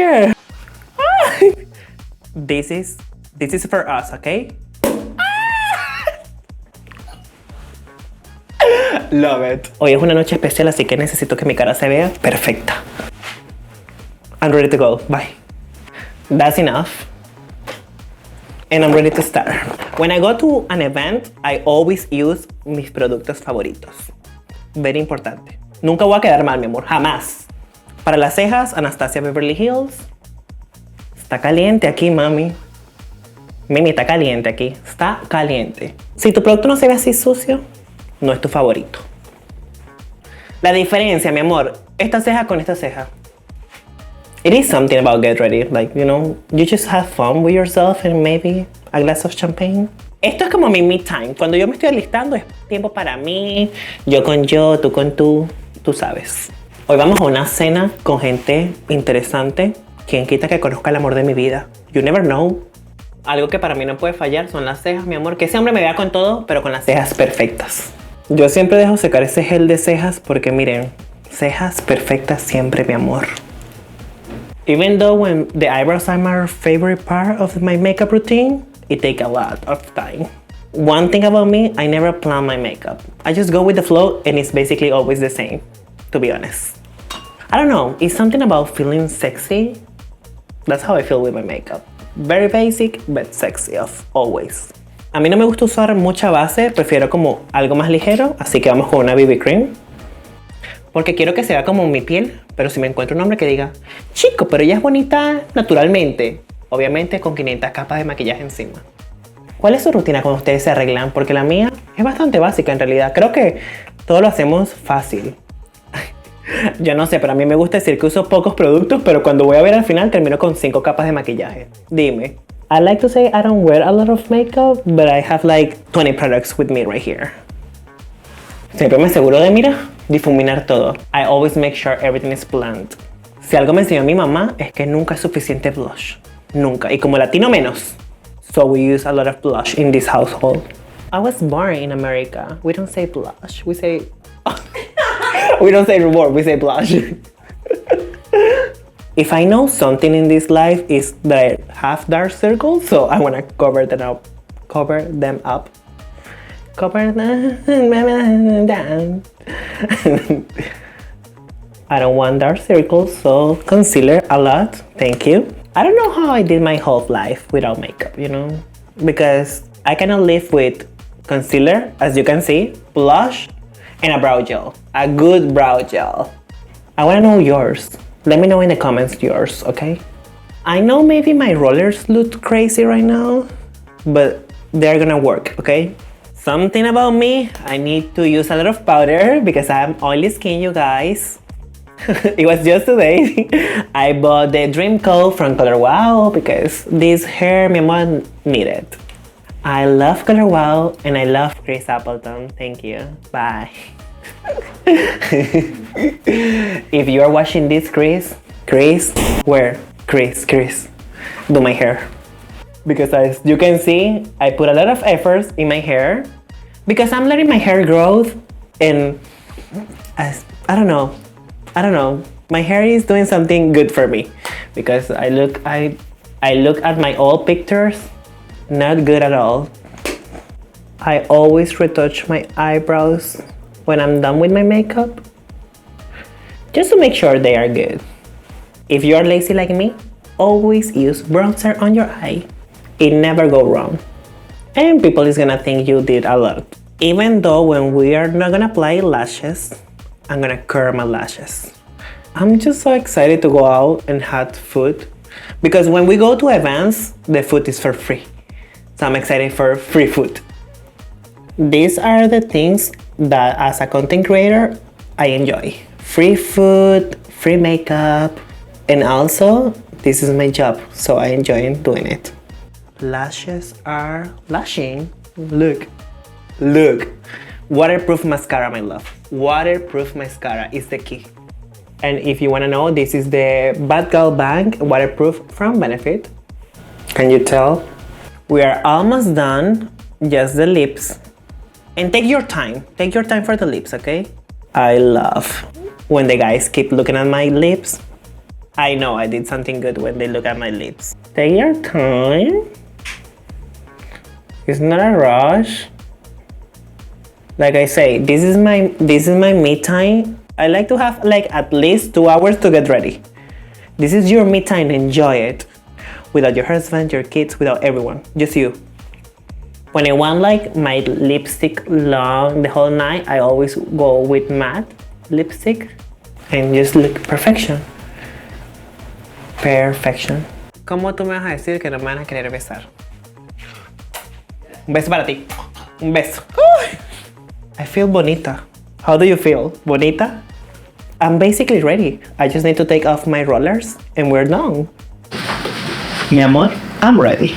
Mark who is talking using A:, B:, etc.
A: here. This is for us, okay? Love it. Hoy es una noche especial, así que necesito que mi cara se vea perfecta. I'm ready to go. Bye. That's enough. And I'm ready to start. When I go to an event, I always use mis productos favoritos. Very importante. Nunca voy a quedar mal, mi amor. Jamás. Para las cejas, Anastasia Beverly Hills. Está caliente aquí, mami. Mimi, está caliente aquí. Está caliente. Si tu producto no se ve así sucio, no es tu favorito. La diferencia, mi amor, esta ceja con esta ceja. It is something about get ready. Like, you know, you just have fun with yourself and maybe a glass of champagne. Esto es como mi me time. Cuando yo me estoy alistando es tiempo para mí. Yo con yo, tú con tú sabes. Hoy vamos a una cena con gente interesante. Quien quita que conozca el amor de mi vida. You never know. Algo que para mí no puede fallar son las cejas, mi amor. Que ese hombre me vea con todo, pero con las cejas perfectas. Yo siempre dejo secar ese gel de cejas porque miren, cejas perfectas siempre, mi amor. Even though when the eyebrows are my favorite part of my makeup routine, it takes a lot of time. One thing about me, I never plan my makeup. I just go with the flow and it's basically always the same, to be honest. I don't know, it's something about feeling sexy. That's how I feel with my makeup. Very basic, but sexy always. A mí no me gusta usar mucha base, prefiero como algo más ligero, así que vamos con una BB cream. Porque quiero que se vea como mi piel, pero si me encuentro un hombre que diga, chico, pero ella es bonita naturalmente, obviamente con 500 capas de maquillaje encima. ¿Cuál es su rutina cuando ustedes se arreglan? Porque la mía es bastante básica en realidad. Creo que todo lo hacemos fácil. Yo no sé, pero a mí me gusta decir que uso pocos productos, pero cuando voy a ver al final termino con 5 capas de maquillaje. Dime. I like to say I don't wear a lot of makeup, but I have like 20 products with me right here. Siempre me aseguro de, mira, difuminar todo. I always make sure everything is planned. Si algo me enseñó mi mamá es que nunca es suficiente blush. Nunca. Y como latino menos. So we use a lot of blush in this household. I was born in America. We don't say blush. We say... we don't say reward. We say blush. If I know something in this life is that I have dark circles, so I want to cover them up. Cover them up. Cover them down. I don't want dark circles, so concealer a lot. Thank you. I don't know how I did my whole life without makeup, you know? Because I cannot live with concealer, as you can see, blush, and a brow gel. A good brow gel. I want to know yours. Let me know in the comments yours, okay? I know maybe my rollers look crazy right now, but they're gonna work, okay? Something about me, I need to use a lot of powder because I have oily skin, you guys. It was just today. I bought the Dream Coat from Color Wow because this hair mi amor needed. I love Color Wow and I love Chris Appleton. Thank you. Bye. If you are watching this, Chris, where? Chris, do my hair. Because as you can see, I put a lot of efforts in my hair because I'm letting my hair grow and I don't know. My hair is doing something good for me because I look at my old pictures, not good at all. I always retouch my eyebrows when I'm done with my makeup, just to make sure they are good. If you're lazy like me, always use bronzer on your eye. It never go wrong. And people is gonna think you did a lot. Even though when we are not gonna apply lashes, I'm gonna curl my lashes. I'm just so excited to go out and have food because when we go to events, the food is for free. So I'm excited for free food. These are the things that as a content creator, I enjoy. Free food, free makeup, and also this is my job, so I enjoy doing it. Lashes are lashing. Look. Waterproof mascara, my love. Waterproof mascara is the key. And if you want to know, this is the Bad Girl Bang Waterproof from Benefit. Can you tell? We are almost done. Just the lips. And take your time for the lips, okay? I love when the guys keep looking at my lips. I know I did something good when they look at my lips. Take your time. It's not a rush. Like I say, this is my me time. I like to have like at least 2 hours to get ready. This is your me time, enjoy it. Without your husband, your kids, without everyone, just you. When I want like my lipstick long the whole night, I always go with matte lipstick and just look perfection. Perfection. ¿Cómo tú me vas a decir que no me van a querer besar? Un beso para ti. Un beso. I feel bonita. How do you feel? Bonita? I'm basically ready. I just need to take off my rollers and we're done.
B: Mi amor, I'm ready.